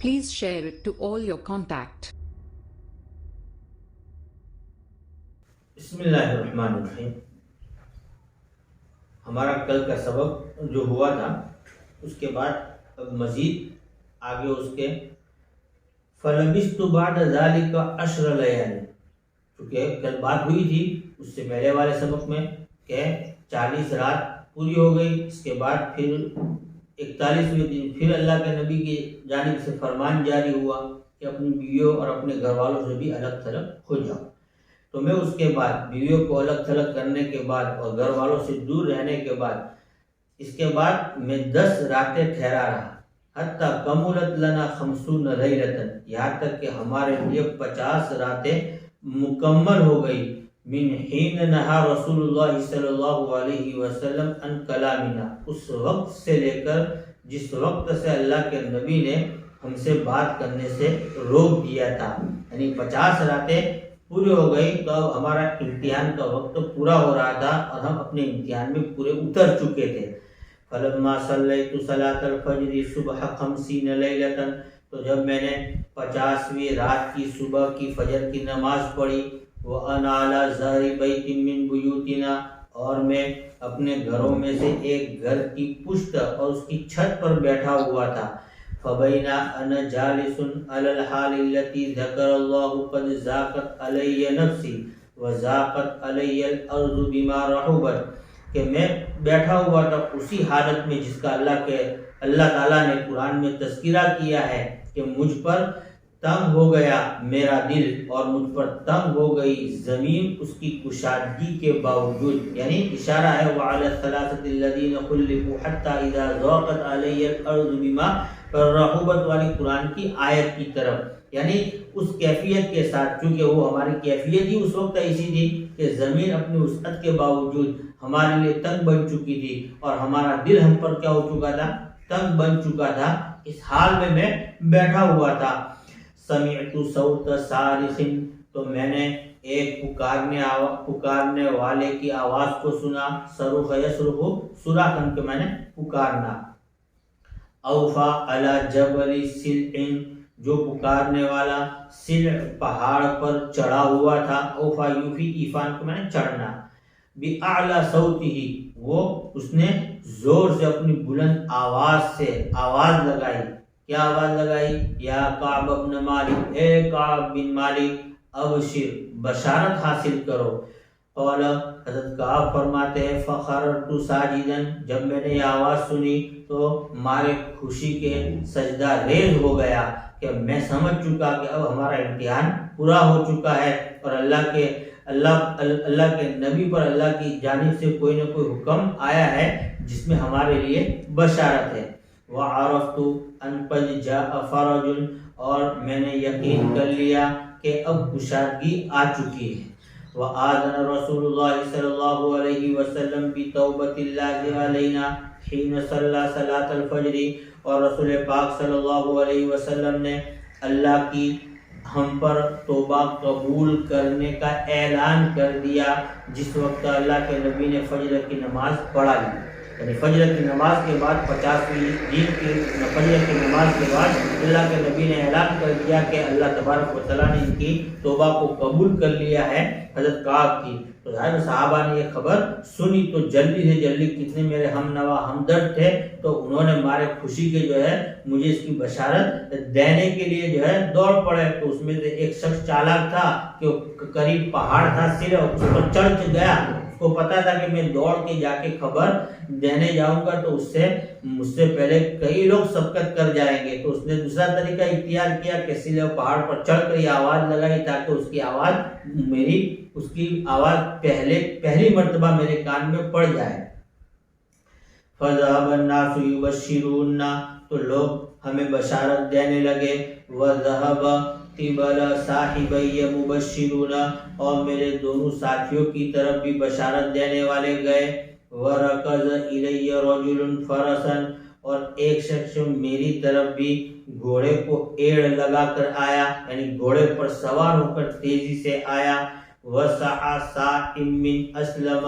Please share it to all your contact. بسم اللہ الرحمن الرحیم. ہمارا کل کا سبق جو ہوا تھا اس کے بعد اب مزید آگے اس کے فَلَبِثْتُ بَعْدَ ذَلِكَ عَشْرَ لَيَالٍ، چونکہ کل بات ہوئی تھی اس سے پہلے والے سبق میں کہ 40 رات پوری ہو گئی، اس کے بعد پھر 41ویں دن پھر اللہ کے نبی کی جانب سے فرمان جاری ہوا کہ اپنی بیویوں اور اپنے گھر والوں سے بھی الگ تھلگ ہو جاؤ. تو میں اس کے بعد بیویوں کو الگ تھلگ کرنے کے بعد اور گھر والوں سے دور رہنے کے بعد اس کے بعد میں 10 راتیں ٹھہرا رہا، حتیٰ کملت لنا 50 لیلۃ، یہاں تک کہ ہمارے لیے 50 راتیں مکمل ہو گئی. من حین نہا رسول اللہ صلی اللہ علیہ وسلم ان کلامنا، اس وقت سے لے کر جس وقت سے اللہ کے نبی نے ہم سے بات کرنے سے روک دیا تھا، یعنی 50 راتیں پوری ہو گئی تو اب ہمارا امتحان کا وقت پورا ہو رہا تھا اور ہم اپنے امتحان میں پورے اتر چکے تھے. فلما صلیت صلاۃ الفجر صبح 50 لیلۃ، تو جب میں نے 50ویں رات کی صبح کی فجر کی نماز پڑھی، وَأَنَا عَلَى ظَهْرِ بَيْتٍ مِّن بُيُوتِنَا، اور میں اپنے گھروں میں سے ایک گھر کی پشت اور اس کی چھت پر بیٹھا ہوا تھا. فَبَيْنَ أَنَا جَالِسٌ عَلَى الْحَالِ الَّتِي ذَكَرَ اللَّهُ قَدْ ذَاقَتْ عَلَيَّ نَفْسِي وَذَاقَتْ عَلَيَّ الْأَرْضُ بِمَا رَحُبَتْ، کہ میں بیٹھا ہوا تھا اسی حالت میں جس کا اللہ تعالیٰ نے قرآن میں تذکرہ کیا ہے کہ مجھ پر تنگ ہو گیا میرا دل اور مجھ پر تنگ ہو گئی زمین اس کی کشادگی کے باوجود، یعنی اشارہ ہے وَعَلَى الثَّلَاثَةِ الَّذِينَ خُلِّفُوا حَتَّى إِذَا ذَاقَتْ عَلَيَّ الْأَرْضُ بِمَا رَحُبَتْ والی قرآن کی آیت کی طرف، یعنی اس کیفیت کے ساتھ، چونکہ وہ ہماری کیفیت ہی اس وقت ایسی تھی کہ زمین اپنی وسعت کے باوجود ہمارے لیے تنگ بن چکی تھی اور ہمارا دل ہم پر کیا ہو چکا تھا، تنگ بن چکا تھا. اس حال میں بیٹھا ہوا تھا. سمعت صوت صارخ، تو میں نے ایک پکارنے والے کی آواز کو سنا. صرخ یصرخ، صراخاً کہ میں نے پکارنا. اوفا علی جبل سلع، جو پکارنے والا سلع پہاڑ پر چڑھا ہوا تھا. اوفا یوفی، ایفان کو میں نے چڑھنا. بِأَعْلَى صَوْتِهِ، وہ اس نے زور سے اپنی بلند آواز سے آواز لگائی. کیا آواز لگائی؟ یا کعب بن مالک، اے کعب بن مالک، ابشر، بشارت حاصل کرو. قال، حضرت کعب فرماتے ہیں فخررت ساجدا، جب میں نے یہ آواز سنی تو مارے خوشی کے سجدہ ریز ہو گیا کہ میں سمجھ چکا کہ اب ہمارا امتحان پورا ہو چکا ہے اور اللہ کے نبی پر اللہ کی جانب سے کوئی نہ کوئی حکم آیا ہے جس میں ہمارے لیے بشارت ہے. وعرفت ان قد جاء فرج، اور میں نے یقین کر لیا کہ اب کشادگی آ چکی ہے. وآذن رسول اللہ صلی اللہ علیہ وسلم بتوبۃ اللہ علینا حین صلی صلاۃ الفجر، اور رسول پاک صلی اللہ علیہ وسلم نے اللہ کی ہم پر توبہ قبول کرنے کا اعلان کر دیا جس وقت اللہ کے نبی نے فجر کی نماز پڑھائی. یعنی فجر کی نماز کے بعد 50ویں دن کی فجر کی نماز کے بعد اللہ کے نبی نے اعلان کر دیا کہ اللہ تبارک و تعالیٰ نے ان کی توبہ کو قبول کر لیا ہے حضرت کعب کی. تو ظاہر صحابہ نے یہ خبر سنی تو جلدی سے جلدی، کتنے میرے ہم نوا ہمدرد تھے تو انہوں نے مارے خوشی کے جو ہے مجھے اس کی بشارت دینے کے لیے جو ہے دوڑ پڑے. تو اس میں سے ایک شخص چالاک تھا کہ قریب پہاڑ تھا، سر اس پر چڑھ گیا. اس کو پتا تھا کہ میں دوڑ کے جا کے خبر دینے جاؤں گا تو مجھ سے پہلے کئی لوگ سبقت کر جائیں گے. تو اس نے دوسرا طریقہ اختیار کیا کہ سلے پہاڑ پر چڑھ کر یہ آواز لگائی تاکہ اس کی آواز پہلی مرتبہ میرے کان میں پڑ جائے. فَذَهَبَ النَّاسُ يُبَشِّرُونَ، تو لوگ ہمیں بشارت دینے لگے. وَذَهَبَ قِبَلَ صَاحِبَيَّ مُبَشِّرُونَ، اور میرے دونوں ساتھیوں کی طرف بھی بشارت دینے والے گئے. وَرَكَزَ إِلَيَّ رَجُلٌ فَرَسًا، اور ایک شخص میری طرف بھی گھوڑے کو ایڑ لگا کر آیا، یعنی گھوڑے پر سوار ہو کر تیزی سے آیا. وَسَعَ سَائِمٌ مِّنْ أَسْلَمَ،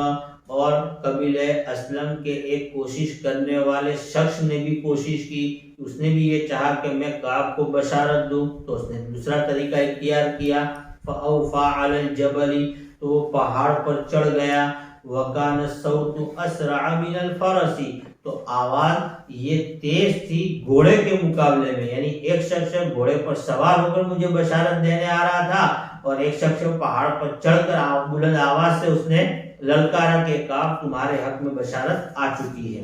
اور قبیلہ اسلم کے ایک کوشش کرنے والے شخص نے بھی کوشش کی، اس نے بھی یہ چاہا کہ میں کعب کو بشارت دوں، تو اس نے دوسرا طریقہ اختیار کیا، فأوفى على الجبل، تو وہ پہاڑ پر چڑھ گیا، وَكَانَ الصَّوْتُ أَسْرَعَ مِنَ الْفَرَسِ، تو آواز یہ تیز تھی گھوڑے کے مقابلے میں، یعنی ایک شخص گھوڑے پر سوار ہو کر مجھے بشارت دینے آ رہا تھا، اور ایک شخص پہاڑ پر چڑھ کر بلند آواز سے اس نے للکارا کہ کعب تمہارے حق میں بشارت آ چکی ہے۔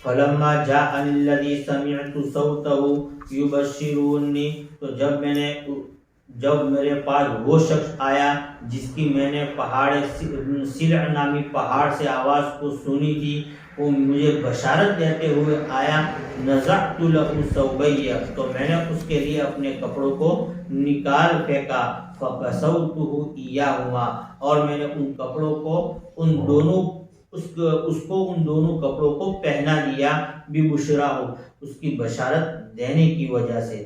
فلما جاءني الذي سمعت صوته يبشروني، تو جب میرے پاس وہ شخص آیا جس کی میں نے پہاڑ سلع نامی پہاڑ سے آواز کو سنی تھی، وہ مجھے بشارت دیتے ہوئے آیا، نزعت له ثوبي، تو میں نے اس کے لیے اپنے کپڑوں کو نکال پھینکا، فكسوته اياهما، اور میں نے ان کپڑوں کو ان دونوں کپڑوں کو پہنا دیا، ببشراہ، اس کی بشارت دینے کی وجہ سے،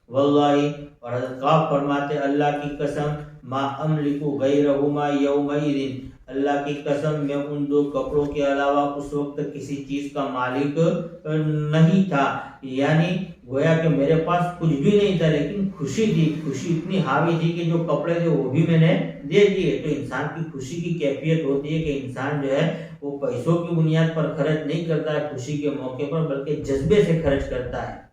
واللہ، اور حضرت کعب فرماتے اللہ کی قسم، ما املک غیرہما یومئذ، اللہ کی قسم میں ان دو کپڑوں کے علاوہ اس وقت کسی چیز کا مالک نہیں تھا، یعنی گویا کہ میرے پاس کچھ بھی نہیں تھا، لیکن خوشی تھی، خوشی اتنی حاوی تھی کہ جو کپڑے تھے وہ بھی میں نے دے دیے۔ تو انسان کی خوشی کی کیفیت ہوتی ہے کہ انسان جو ہے وہ پیسوں کی بنیاد پر خرچ نہیں کرتا ہے خوشی کے موقع پر، بلکہ جذبے سے خرچ کرتا ہے۔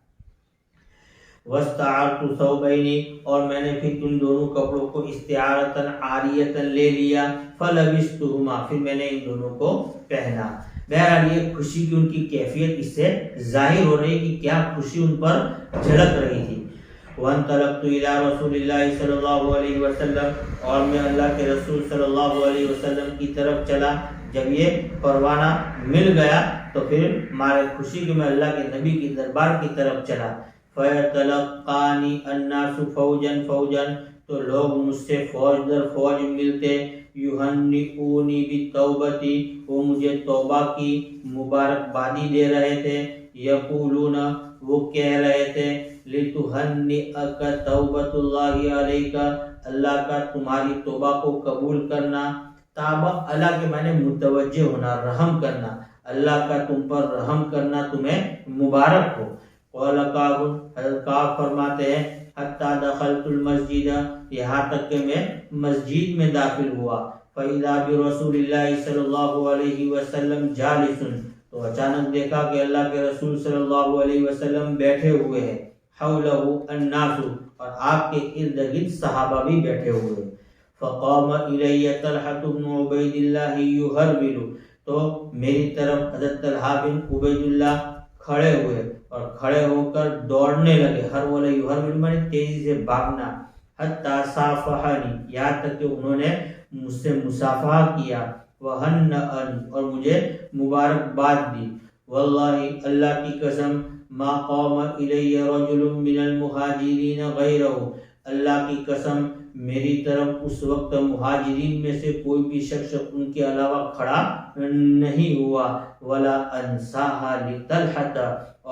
وَاسْتَعَرْتُ ثَوْبَيْنِ، اور میں نے پھر ان دونوں کپڑوں کو استعارتاً عاریتاً لے لیا، فَلَبِسْتُهُمَا، پھر میں نے ان دونوں کو پہنا۔ بہرحال یہ خوشی کی ان کی کیفیت اس سے ظاہر ہو رہی کہ کیا خوشی ان پر جھلک رہی تھی۔ وَانْطَلَقْتُ إِلَىٰ رَسُولِ اللَّهِ صلی اللہ علیہ وسلم، اور میں اللہ کے رسول صلی اللہ علیہ وسلم کی طرف چلا۔ جب یہ پروانہ مل گیا تو پھر مارے خوشی کہ میں اللہ کے نبی کی دربار کی طرف چلا۔ فَيَتَلَقَّانِي النَّاسُ فَوْجًا فَوْجًا، تو لوگ مجھ سے فوج در فوج ملتے، يُهَنِّئُونِي بِالتَّوْبَةِ، وہ مجھے توبہ کی مبارکبادی دے رہے تھے، يَقُولُونَ، وہ کہہ رہے تھے، لِتُهَنِّئَكَ تَوْبَةُ اللَّهِ عَلَيْكَ، اللہ کا تمہاری توبہ کو قبول کرنا، تابہ اللہ کے معنی متوجہ ہونا، رحم کرنا، اللہ کا تم پر رحم کرنا تمہیں مبارک ہو۔ قال کعب، حضرت کعب فرماتے ہیں، حتی دخلت المسجد، یہاں تک کہ میں مسجد میں داخل ہوا، فاذا برسول اللہ صلی اللہ علیہ وسلم جالس، تو اچانک دیکھا کہ اللہ کے رسول صلی اللہ علیہ وسلم بیٹھے ہوئے ہیں، حولہ الناس، اور آپ کے ارد گرد صحابہ بھی بیٹھے ہوئے۔ فقام الی طلحۃ بن عبید اللہ یہرول، تو میری طرف حضرت طلحہ بن عبید اللہ کھڑے ہوئے اور کھڑے ہو کر دوڑنے لگے، ہر ولا یہرول مانے تیزی سے بھاگنا، حتی صافحنی، یہاں تک کہ انہوں نے مجھ سے مصافحہ کیا، وہنأنی، اور مجھے مبارکباد دی، واللہ، اللہ کی قسم، ما قام الی رجل من المہاجرین غیرہ، اللہ کی قسم میری طرف اس وقت مہاجرین میں سے کوئی بھی شخص ان کے علاوہ کھڑا نہیں ہوا، ولا انساہا لطلحۃ،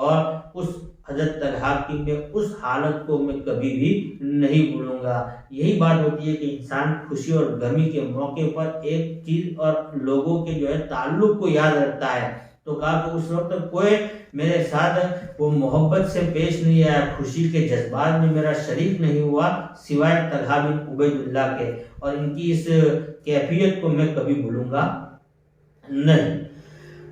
اور اس حضرت طلحہ کی میں اس حالت کو میں کبھی بھی نہیں بھولوں گا۔ یہی بات ہوتی ہے کہ انسان خوشی اور غمی کے موقع پر ایک چیز اور لوگوں کے جو ہے تعلق کو یاد رکھتا ہے، تو کہا کہ اس وقت کوئی میرے ساتھ وہ محبت سے پیش نہیں آیا، خوشی کے جذبات میں میرا شریک نہیں ہوا سوائے طلحہ بن عبید اللہ کے، اور ان کی اس کیفیت کو میں کبھی بھولوں گا نہیں۔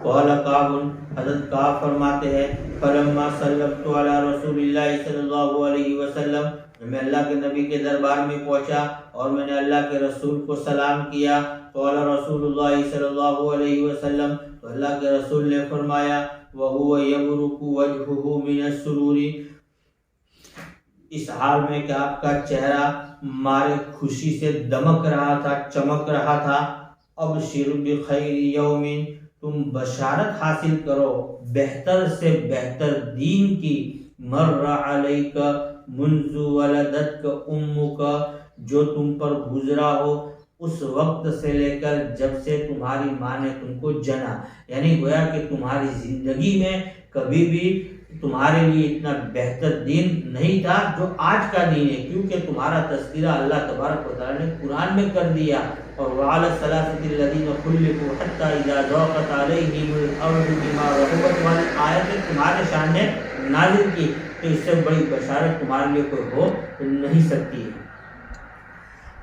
قال کعب، حضرت کعب فرماتے ہیں، فلما سلمت علی رسول اللہ صلی اللہ علیہ وسلم، میں اللہ کے نبی کے دربار میں پہنچا اور میں نے اللہ کے رسول کو سلام کیا، قال رسول اللہ صلی اللہ علیہ وسلم، تو اللہ کے رسول نے فرمایا، وَهُوَ يَبْرُقُ وَجْهُهُ مِنَ السُّرُورِ، اس حال میں کہ آپ کا چہرہ مارے خوشی سے دمک رہا تھا، چمک رہا تھا، ابشر بخیر یوم، تم بشارت حاصل کرو بہتر سے بہتر دین کی، مر علیک منذ ولدتک امک، جو تم پر گزرا ہو اس وقت سے لے کر جب سے تمہاری ماں نے تم کو جنا، یعنی گویا کہ تمہاری زندگی میں کبھی بھی تمہارے لیے اتنا بہتر دین نہیں تھا جو آج کا دین ہے، کیونکہ تمہارا تذکرہ اللہ تبارک و تعالیٰ نے قرآن میں کر دیا، اور وعلی الثلاثۃ الذین خلفوا حتی اذا ضاقت علیہم الارض بما رحبت والی آیت تمہارے سامنے نازل کی، تو اس سے بڑی بشارت تمہارے لیے کوئی ہو نہیں سکتی ہے۔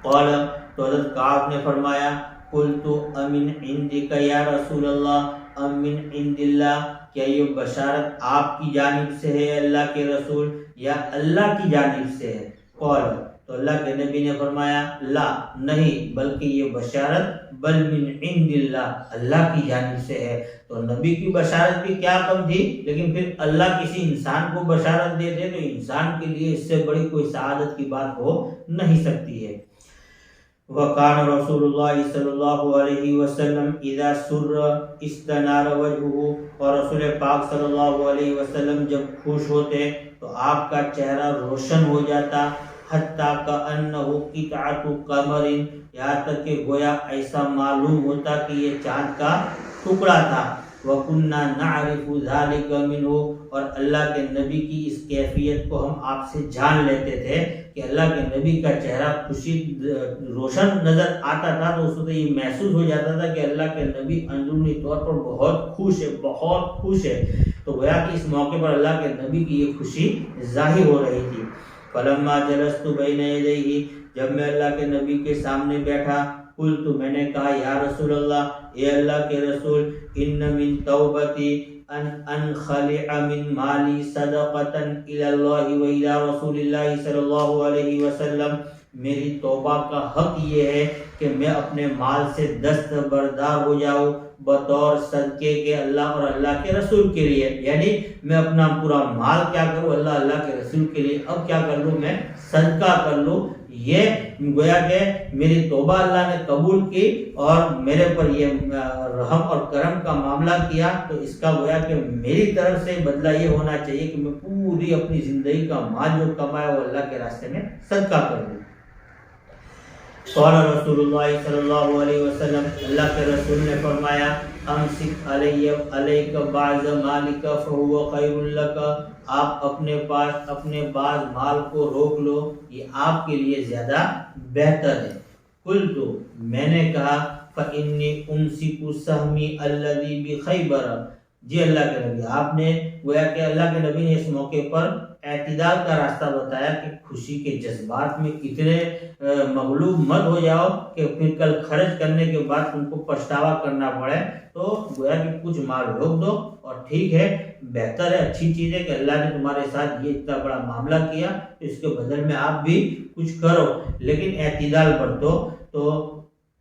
قال، تو حضرت کعب نے فرمایا، قلت امن عندک یا رسول اللہ ام من عند اللہ، کیا یہ بشارت آپ کی جانب سے ہے اللہ کے رسول یا اللہ کی جانب سے ہے؟ قال، تو اللہ کے نبی نے فرمایا، لا، نہیں، بلکہ یہ بشارت بل من عند اللہ، اللہ کی جانب سے ہے۔ تو نبی کی بشارت بھی کیا کم تھی، لیکن پھر اللہ کسی انسان کو بشارت دیتے تو انسان کے لیے اس سے بڑی کوئی سعادت کی بات ہو نہیں سکتی ہے۔ وَقَانَ رسول اللہ صلی اللہ علیہ وسلم اذا سر استنار وجهه، اور رسول پاک صلی اللہ علیہ وسلم جب خوش ہوتے تو آپ کا چہرہ روشن ہو جاتا، حتیٰ کأنہ قطعۃ قمر، یہاں تک کہ گویا ایسا معلوم ہوتا کہ یہ چاند کا ٹکڑا تھا۔ وَكُنَّا نَعْرِفُ ذَلِكَ مِنْهُ، اور اللہ کے نبی کی اس کیفیت کو ہم آپ سے جان لیتے تھے کہ اللہ کے نبی کا چہرہ خوشی روشن نظر آتا تھا، تو اس وقت یہ محسوس ہو جاتا تھا کہ اللہ کے نبی اندرونی طور پر بہت خوش ہے، بہت خوش ہے۔ تو گویا کہ اس موقع پر اللہ کے نبی کی یہ خوشی ظاہر ہو رہی تھی۔ فلما جلست بین یدیہ، جب میں اللہ کے نبی کے سامنے بیٹھا، قلت، میں نے کہا، یا رسول اللہ، اے اللہ کے رسول، ان من توبتی ان انخلع من مالی صدقۃ الی اللہ و الی رسول اللہ صلی اللہ علیہ وسلم، میری توبہ کا حق یہ ہے کہ میں اپنے مال سے دستبردار ہو جاؤں بطور صدقے کے اللہ اور اللہ کے رسول کے لیے، یعنی میں اپنا پورا مال کیا کروں، اللہ کے رسول کے لیے اب کیا کر لوں، میں صدقہ کر لوں۔ یہ گویا کہ میری توبہ اللہ نے قبول کی اور میرے پر یہ رحم اور کرم کا معاملہ کیا، تو اس کا گویا کہ میری طرف سے بدلہ یہ ہونا چاہیے کہ میں پوری اپنی زندگی کا مال جو کمایا وہ اللہ کے راستے میں صدقہ کر دوں۔ قال رسول اللہ صلی اللہ علیہ وسلم، اللہ کے رسول نے فرمایا، امسک علیک بعض مالک فہو خیر لک، آپ اپنے پاس اپنے بعض مال کو روک لو، یہ آپ کے لیے زیادہ بہتر ہے۔ قلت، میں نے کہا، فإنی امسک سہمی الذی بخیبر، جی اللہ کے نبی، آپ نے گویا کہ اللہ کے نبی نے اس موقع پر اعتدال کا راستہ بتایا کہ خوشی کے جذبات میں اتنے مغلوب مت ہو جاؤ کہ پھر کل خرچ کرنے کے بعد تم کو پچھتاوا کرنا پڑے، تو گویا کہ کچھ مال روک دو، اور ٹھیک ہے، بہتر ہے، اچھی چیز ہے کہ اللہ نے تمہارے ساتھ یہ اتنا بڑا معاملہ کیا، تو اس کے بدل میں آپ بھی کچھ کرو، لیکن اعتدال برتو۔ تو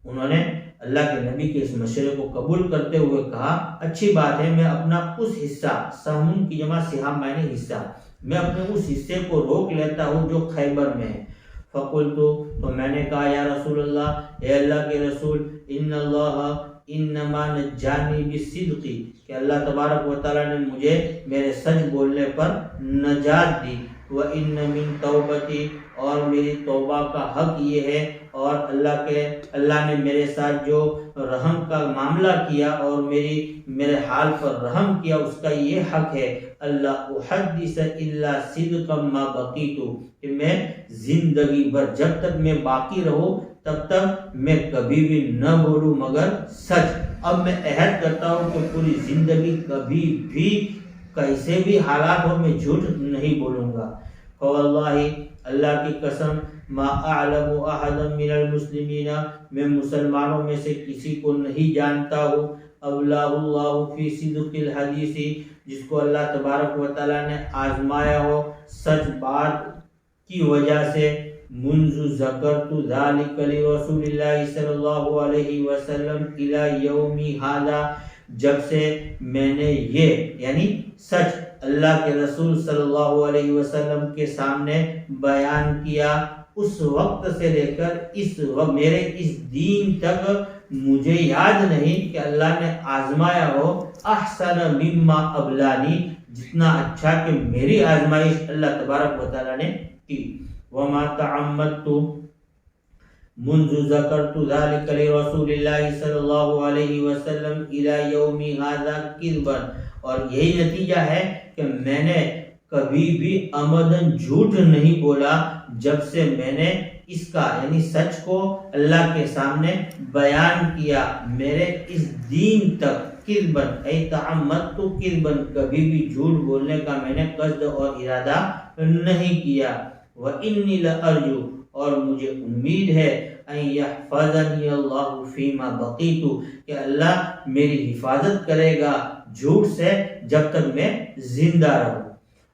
انہوں نے اللہ کے نبی کے اس مشورے کو قبول کرتے ہوئے کہا، اچھی بات ہے، میں اپنا اس حصہ، سہمون کی جمع سہام معنی حصہ، میں اپنے اس حصے کو روک لیتا ہوں جو خیبر میں ہے۔ فقلت، تو میں نے کہا، یا رسول اللہ، اے اللہ کے رسول، ان اللہ انما نجانی بالصدق، کہ اللہ تبارک و تعالیٰ نے مجھے میرے سچ بولنے پر نجات دی، وَإِنَّ مِن تَوْبَتِي، اور میری توبہ کا حق یہ ہے، اور اللہ نے میرے ساتھ جو رحم کا معاملہ کیا اور میرے حال پر رحم کیا، اس کا یہ حق ہے، اللہ احدث الا صدقا ما بقیت، کہ میں زندگی بھر جب تک میں باقی رہوں تب تک میں کبھی بھی نہ بولوں مگر سچ۔ اب میں عہد کرتا ہوں کہ پوری زندگی کبھی بھی کیسے بھی حالات ہو میں جھوٹ نہیں بولوں گا۔ فواللہ، اللہ کی قسم، ما اعلم احدا من المسلمین، میں مسلمانوں میں سے کسی کو نہیں جانتا ہوں، اولاہ اللہ فی صدق الحدیث، جس کو اللہ تبارک و تعالیٰ نے آزمایا ہو سچ بات کی وجہ سے، منذ ذکرت ذلک لرسول اللہ صلی اللہ علیہ وسلم الی یومی ھذا، جب سے میں نے یہ یعنی سچ اللہ کے رسول صلی اللہ علیہ وسلم کے سامنے بیان کیا، اس وقت سے لے کر اس وقت میرے اس دین تک مجھے یاد نہیں کہ اللہ نے آزمایا ہو احسن مما ابلانی، جتنا اچھا کہ میری آزمائش اللہ تبارک و تعالیٰ نے کی۔ وما تعمدت منذ ذکرت ذلك لرسول اللہ صلی اللہ علیہ وسلم الی یوم ھذا کذبا، اور یہی نتیجہ ہے کہ میں نے کبھی بھی عمدن جھوٹ نہیں بولا جب سے میں نے اس کا یعنی سچ کو اللہ کے سامنے بیان کیا، میرے اس دین تک کذبن اے تعمدت کذبن، کبھی بھی جھوٹ بولنے کا میں نے قصد اور ارادہ نہیں کیا۔ وَإِنِّي لَأَرْجُو، اور مجھے امید ہے، ان یحفظنی اللہ فیما بقیت، کہ اللہ میری حفاظت کرے گا جھوٹ سے جب تک میں زندہ رہوں۔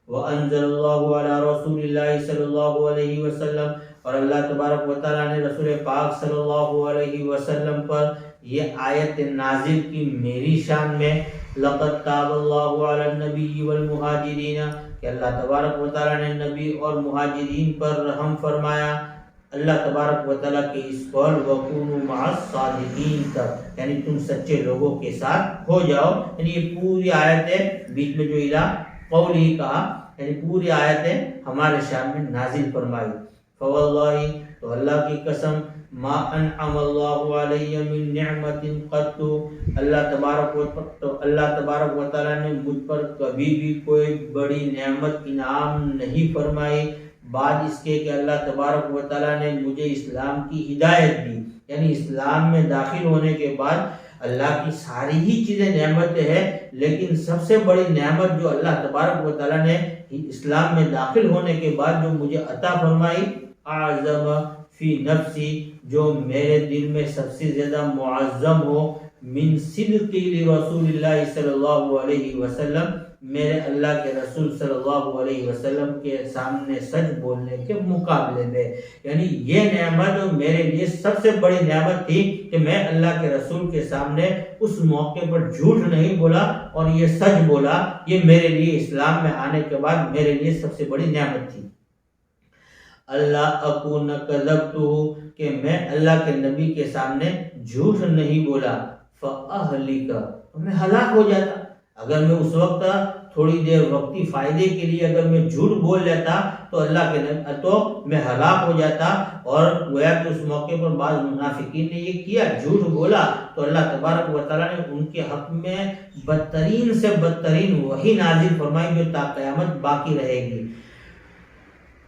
وَأَنزَلَ اللَّهُ عَلَى رَسُولِ اللَّهِ صلی اللہ علیہ وسلم، اور اللہ تبارک و تعالیٰ نے رسول پاک صلی اللہ علیہ وسلم پر یہ آیت نازل کی میری شان میں، لَقَدْ تَابَ اللَّهُ عَلَى النَّبِيِّ وَالْمُهَاجِرِينَ، کہ اللہ تبارک و تعالیٰ نے نبی اور مہاجرین پر رحم فرمایا۔ اللہ تبارک و تعالیٰ کے اس قول وَكُونُوا مَعَ الصَّادِقِينَ تک، یعنی تم سچے لوگوں کے ساتھ ہو جاؤ، یعنی یہ پوری آیت ہے، بیچ میں جو الہ قول ہی کہا، یعنی پوری آیتیں ہمارے شان میں نازل فرمائی۔ فواللہ، تو اللہ کی قسم، ما انعم اللہ علیہ من نعمت قط، اللہ تبارک و تعالیٰ نے مجھ پر کبھی بھی کوئی بڑی نعمت انعام نہیں فرمائی بعد اس کے کہ اللہ تبارک و تعالیٰ نے مجھے اسلام کی ہدایت دی، یعنی اسلام میں داخل ہونے کے بعد اللہ کی ساری ہی چیزیں نعمتیں ہیں، لیکن سب سے بڑی نعمت جو اللہ تبارک و تعالیٰ نے اسلام میں داخل ہونے کے بعد جو مجھے عطا فرمائی، اعظم فی نفسی، جو میرے دل میں سب سے زیادہ معظم ہو، من صدقی لرسول اللہ صلی اللہ علیہ وسلم، میرے اللہ کے رسول صلی اللہ علیہ وسلم کے سامنے سچ بولنے کے مقابلے میں، یعنی یہ نعمت میرے لیے سب سے بڑی نعمت تھی کہ میں اللہ کے رسول کے سامنے اس موقع پر جھوٹ نہیں بولا اور یہ سچ بولا، یہ میرے لیے اسلام میں آنے کے بعد میرے لیے سب سے بڑی نعمت تھی۔ اللہ اکون کذبتہ، کہ میں اللہ کے نبی کے سامنے جھوٹ نہیں بولا، فاہلک، میں ہلاک ہو جاتا۔ اگر میں اس وقت تھوڑی دیر وقتی فائدے کے لیے اگر میں جھوٹ بول لیتا تو اللہ کے تو میں ہلاک ہو جاتا، اور گویا کہ اس موقع پر بعض منافقین نے یہ کیا، جھوٹ بولا تو اللہ تبارک و تعالیٰ نے ان کے حق میں بدترین سے بدترین وحی نازل فرمائی جو تا قیامت باقی رہے گی۔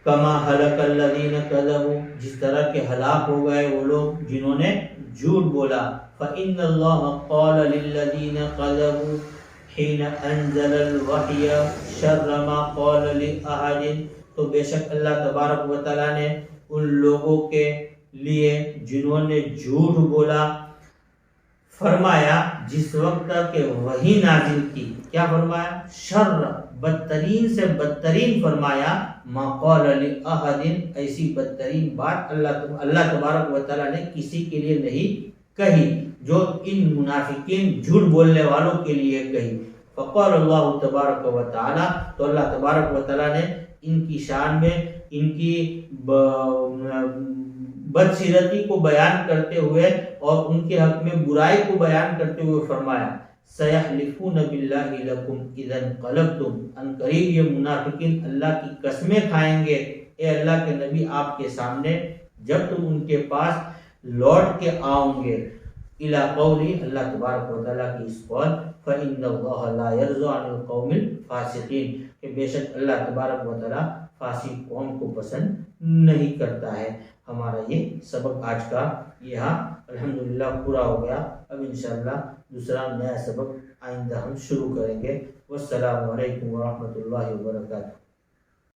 کما ہلک الذین کذبوا، جس طرح کے ہلاک ہو گئے وہ لوگ جنہوں نے جھوٹ بولا۔ فإن اللہ قال للذین کذبوا حین انزل الوحی شر ما قال لأحد، تو بے شک اللہ تبارک و تعالیٰ نے ان لوگوں کے لیے جنہوں نے جھوٹ بولا فرمایا جس وقت کہ وحی نازل کی، کیا فرمایا؟ شر، بدترین سے بدترین فرمایا، ما قال لأحد، ایسی بدترین بات اللہ تبارک و تعالیٰ نے کسی کے لیے نہیں کہی جو ان منافقین جھوٹ بولنے والوں کے لیے کہی۔ فقال اللہ تبارک و تعالیٰ، تو اللہ تبارک و تعالیٰ نے ان کی شان میں ان کی بدسیرتی کو بیان کرتے ہوئے اور ان کے حق میں برائی کو بیان کرتے ہوئے فرمایا، سَيَحْلِفُونَ بِاللَّهِ لَكُمْ إِذَا انْقَلَبْتُمْ، ان قریب یہ منافقین اللہ کی قسمیں کھائیں گے اے اللہ کے نبی آپ کے سامنے جب تم ان کے پاس لوٹ کے آؤں گے۔ اِلَىٰ قَوْلِ، اللہ تبارک و تعالیٰ کی اس قول، فَإِنَّ اللَّهَ لَا يَرْضَىٰ عَنِ الْقَوْمِ الْفَاسِقِينَ، کہ بے شک اللہ تبارک و تعالیٰ فاسق قوم کو پسند نہیں کرتا ہے۔ ہمارا یہ سبق آج کا یہاں الحمدللہ پورا ہو گیا۔ اب انشاءاللہ دوسرا نیا سبق آئندہ ہم شروع کریں گے۔ والسلام علیکم ورحمۃ اللہ وبرکاتہ۔